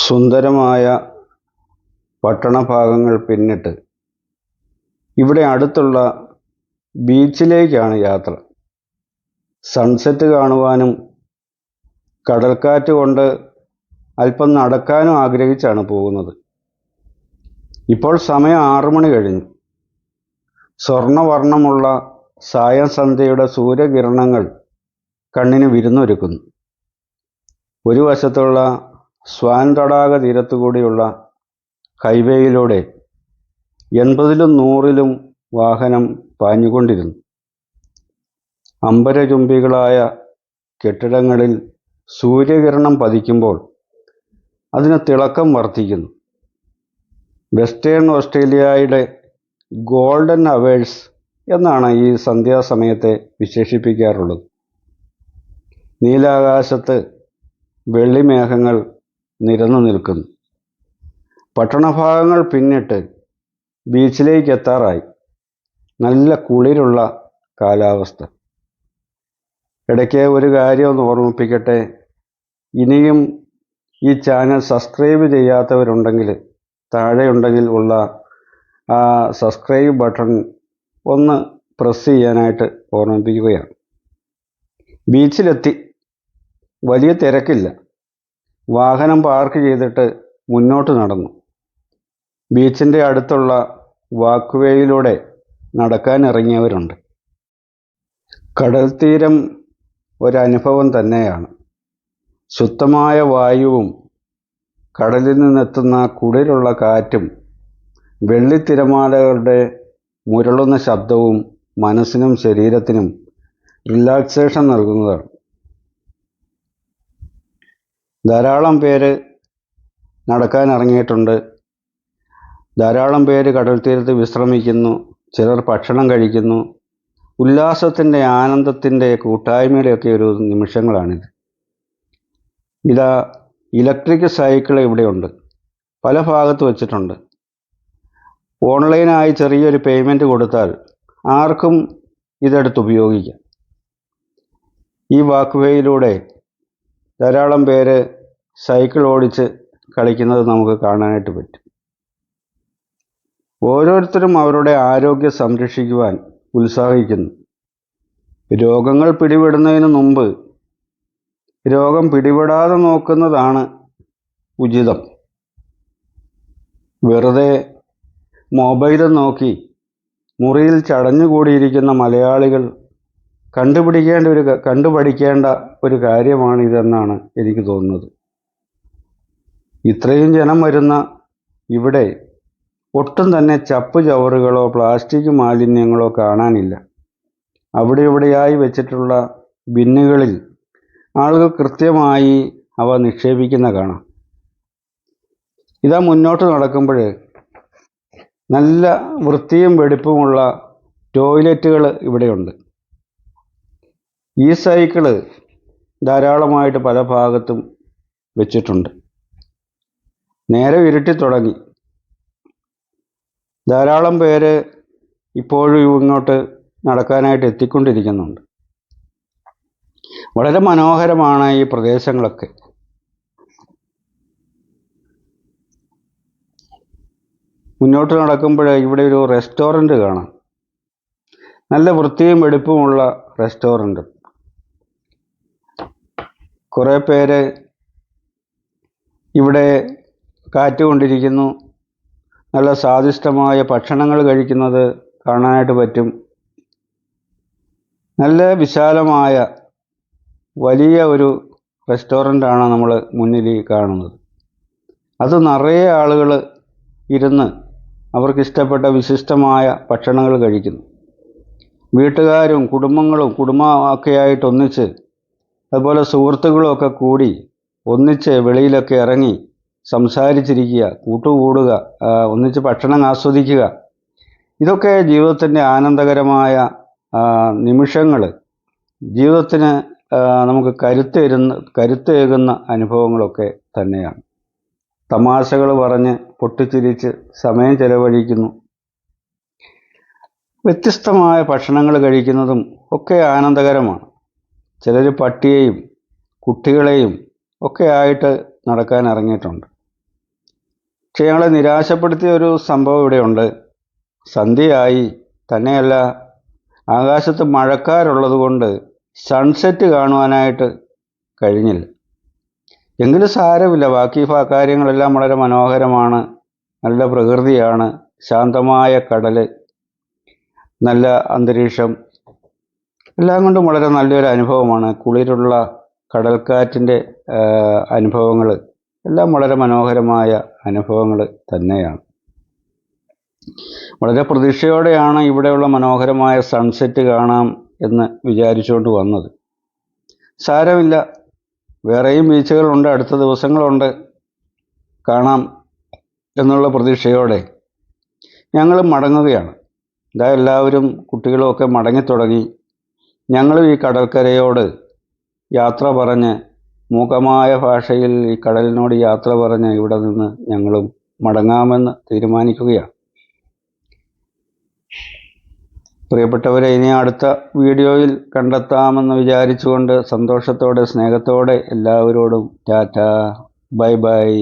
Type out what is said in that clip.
സുന്ദരമായ പട്ടണഭാഗങ്ങൾ പിന്നിട്ട് ഇവിടെ അടുത്തുള്ള ബീച്ചിലേക്കാണ് യാത്ര. സൺസെറ്റ് കാണുവാനും കടൽക്കാറ്റ് കൊണ്ട് അല്പം നടക്കാനും ആഗ്രഹിച്ചാണ് പോകുന്നത്. ഇപ്പോൾ സമയം 6 മണി കഴിഞ്ഞു. സ്വർണവർണ്ണമുള്ള സായം സന്ധ്യയുടെ സൂര്യകിരണങ്ങൾ കണ്ണിന് വിരുന്നൊരുക്കുന്നു. ഒരു വശത്തുള്ള സ്വാൻ തടാക തീരത്തുകൂടിയുള്ള ഹൈവേയിലൂടെ 80-ലും 100-ലും വാഹനം പാഞ്ഞുകൊണ്ടിരുന്നു. അംബരചുംബികളായ കെട്ടിടങ്ങളിൽ സൂര്യകിരണം പതിക്കുമ്പോൾ അതിന് തിളക്കം വർദ്ധിക്കുന്നു. വെസ്റ്റേൺ ഓസ്ട്രേലിയയുടെ ഗോൾഡൻ അവേഴ്സ് എന്നാണ് ഈ സന്ധ്യാസമയത്തെ വിശേഷിപ്പിക്കാറുള്ളത്. നീലാകാശത്ത് വെള്ളിമേഘങ്ങൾ നിരന്നു നിൽക്കുന്നു. പട്ടണഭാഗങ്ങൾ പിന്നിട്ട് ബീച്ചിലേക്ക് എത്താറായി. നല്ല കുളിരുള്ള കാലാവസ്ഥ. ഇടയ്ക്ക് ഒരു കാര്യം ഒന്ന് ഓർമ്മിപ്പിക്കട്ടെ. ഇനിയും ഈ ചാനൽ സബ്സ്ക്രൈബ് ചെയ്യാത്തവരുണ്ടെങ്കിൽ താഴെയുണ്ടെങ്കിൽ ഉള്ള ആ സബ്സ്ക്രൈബ് ബട്ടൺ ഒന്ന് പ്രസ് ചെയ്യാനായിട്ട് ഓർമ്മിപ്പിക്കുകയാണ്. ബീച്ചിലെത്തി. വലിയ തിരക്കില്ല. വാഹനം പാർക്ക് ചെയ്തിട്ട് മുന്നോട്ട് നടന്നു. ബീച്ചിൻ്റെ അടുത്തുള്ള വാക്ക്വേയിലൂടെ നടക്കാൻ ഇറങ്ങിയവരുണ്ട്. കടൽ തീരം ഒരനുഭവം തന്നെയാണ്. ശുദ്ധമായ വായുവും കടലിൽ നിന്നെത്തുന്ന കുളിരുള്ള കാറ്റും വെള്ളിത്തിരമാലകളുടെ മുരളുന്ന ശബ്ദവും മനസ്സിനും ശരീരത്തിനും റിലാക്സേഷൻ നൽകുന്നതാണ്. ധാരാളം പേര് നടക്കാൻ ഇറങ്ങിയിട്ടുണ്ട്. ധാരാളം പേര് കടൽ തീരത്ത് വിശ്രമിക്കുന്നു. ചിലർ ഭക്ഷണം കഴിക്കുന്നു. ഉല്ലാസത്തിൻ്റെ, ആനന്ദത്തിൻ്റെ, കൂട്ടായ്മയുടെയൊക്കെ ഒരു നിമിഷങ്ങളാണിത്. ഇതാ ഇലക്ട്രിക് സൈക്കിൾ ഇവിടെയുണ്ട്. പല ഭാഗത്ത് വച്ചിട്ടുണ്ട്. ഓൺലൈനായി ചെറിയൊരു പേയ്മെൻറ്റ് കൊടുത്താൽ ആർക്കും ഇതെടുത്ത് ഉപയോഗിക്കാം. ഈ വാക്ക്വേയിലൂടെ ധാരാളം പേര് സൈക്കിൾ ഓടിച്ച് കളിക്കുന്നത് നമുക്ക് കാണാനായിട്ട് പറ്റും. ഓരോരുത്തരും അവരുടെ ആരോഗ്യം സംരക്ഷിക്കുവാൻ ഉത്സാഹിക്കുന്നു. രോഗങ്ങൾ പിടിപെടുന്നതിന് മുമ്പ് രോഗം പിടിപെടാതെ നോക്കുന്നതാണ് ഉചിതം. വെറുതെ മൊബൈലും നോക്കി മുറിയിൽ ചടഞ്ഞുകൂടിയിരിക്കുന്ന മലയാളികൾ കണ്ടുപഠിക്കേണ്ട ഒരു കാര്യമാണിതെന്നാണ് എനിക്ക് തോന്നുന്നത്. ഇത്രയും ജനം വരുന്ന ഇവിടെ ഒട്ടും തന്നെ ചപ്പ് ചവറുകളോ പ്ലാസ്റ്റിക് മാലിന്യങ്ങളോ കാണാനില്ല. അവിടെ ഇവിടെയായി വെച്ചിട്ടുള്ള ബിന്നുകളിൽ ആളുകൾ കൃത്യമായി അവ നിക്ഷേപിക്കുന്ന കാണാം. ഇതാ മുന്നോട്ട് നടക്കുമ്പോൾ നല്ല വൃത്തിയും വെടിപ്പുമുള്ള ടോയ്ലറ്റുകൾ ഇവിടെയുണ്ട്. ഈ സൈക്കിള് ധാരാളമായിട്ട് പല ഭാഗത്തും വെച്ചിട്ടുണ്ട്. നേരെ ഇരുട്ടി തുടങ്ങി. ധാരാളം പേര് ഇപ്പോഴും ഇങ്ങോട്ട് നടക്കാനായിട്ട് എത്തിക്കൊണ്ടിരിക്കുന്നുണ്ട്. വളരെ മനോഹരമാണ് ഈ പ്രദേശങ്ങളൊക്കെ. മുന്നോട്ട് നടക്കുമ്പോൾ ഇവിടെ ഒരു റെസ്റ്റോറൻറ്റ് കാണാം. നല്ല വൃത്തിയും വെടിപ്പുമുള്ള റെസ്റ്റോറൻറ്റ്. കുറേ പേര് ഇവിടെ കാറ്റുകൊണ്ടിരിക്കുന്നു. നല്ല സ്വാദിഷ്ടമായ ഭക്ഷണങ്ങൾ കഴിക്കുന്നത് കാണാനായിട്ട് പറ്റും. നല്ല വിശാലമായ വലിയ ഒരു റെസ്റ്റോറൻ്റാണ് നമ്മൾ മുന്നിൽ കാണുന്നത്. അത് നിറയെ ആളുകൾ ഇരുന്ന് അവർക്കിഷ്ടപ്പെട്ട വിശിഷ്ടമായ ഭക്ഷണങ്ങൾ കഴിക്കുന്നു. വീട്ടുകാരും കുടുംബമൊക്കെ ആയിട്ട് ഒന്നിച്ച്, അതുപോലെ സുഹൃത്തുക്കളും ഒക്കെ കൂടി ഒന്നിച്ച് വെളിയിലൊക്കെ ഇറങ്ങി സംസാരിച്ചിരിക്കുക, കൂട്ടുകൂടുക, ഒന്നിച്ച് ഭക്ഷണം ആസ്വദിക്കുക. ഇതൊക്കെ ജീവിതത്തിൻ്റെ ആനന്ദകരമായ നിമിഷങ്ങൾ, ജീവിതത്തിന് നമുക്ക് കരുത്തേകുന്ന അനുഭവങ്ങളൊക്കെ തന്നെയാണ്. തമാശകൾ പറഞ്ഞ് പൊട്ടിച്ചിരിച്ച് സമയം ചെലവഴിക്കുന്നു. വ്യത്യസ്തമായ ഭക്ഷണങ്ങൾ കഴിക്കുന്നതും ഒക്കെ ആനന്ദകരമാണ്. ചിലർ പട്ടിയെയും കുട്ടികളെയും ഒക്കെ ആയിട്ട് നടക്കാൻ ഇറങ്ങിയിട്ടുണ്ട്. പക്ഷെ ഞങ്ങളെ നിരാശപ്പെടുത്തിയ ഒരു സംഭവം ഇവിടെയുണ്ട്. സന്ധ്യയായി, തന്നെയല്ല ആകാശത്ത് മഴക്കാറുള്ളത് കൊണ്ട് സൺസെറ്റ് കാണുവാനായിട്ട് കഴിഞ്ഞില്ല. എങ്കിലും സാരമില്ല, ബാക്കി കാര്യങ്ങളെല്ലാം വളരെ മനോഹരമാണ്. നല്ല പ്രകൃതിയാണ്, ശാന്തമായ കടൽ, നല്ല അന്തരീക്ഷം, എല്ലാം കൊണ്ടും വളരെ നല്ലൊരു അനുഭവമാണ്. കുളിരുള്ള കടൽക്കാറ്റിൻ്റെ അനുഭവങ്ങൾ എല്ലാം വളരെ മനോഹരമായ അനുഭവങ്ങൾ തന്നെയാണ്. വളരെ പ്രതീക്ഷയോടെയാണ് ഇവിടെയുള്ള മനോഹരമായ സൺസെറ്റ് കാണാം എന്ന് വിചാരിച്ചുകൊണ്ട് വന്നത്. സാരമില്ല, വേറെയും ബീച്ചുകളുണ്ട്, അടുത്ത ദിവസങ്ങളുണ്ട്, കാണാം എന്നുള്ള പ്രതീക്ഷയോടെ ഞങ്ങൾ മടങ്ങുകയാണ്. ഇതാ എല്ലാവരും, കുട്ടികളുമൊക്കെ മടങ്ങിത്തുടങ്ങി. ഞങ്ങളും ഈ കടൽക്കരയോട് യാത്ര പറഞ്ഞ്, മൂകമായ ഭാഷയിൽ ഈ കടലിനോട് യാത്ര പറഞ്ഞ് ഇവിടെ നിന്ന് ഞങ്ങളും മടങ്ങാമെന്ന് തീരുമാനിക്കുകയാണ്. പ്രിയപ്പെട്ടവരെ, ഇനി അടുത്ത വീഡിയോയിൽ കണ്ടെത്താമെന്ന് വിചാരിച്ചുകൊണ്ട് സന്തോഷത്തോടെ സ്നേഹത്തോടെ എല്ലാവരോടും ടാറ്റ, ബൈ ബൈ.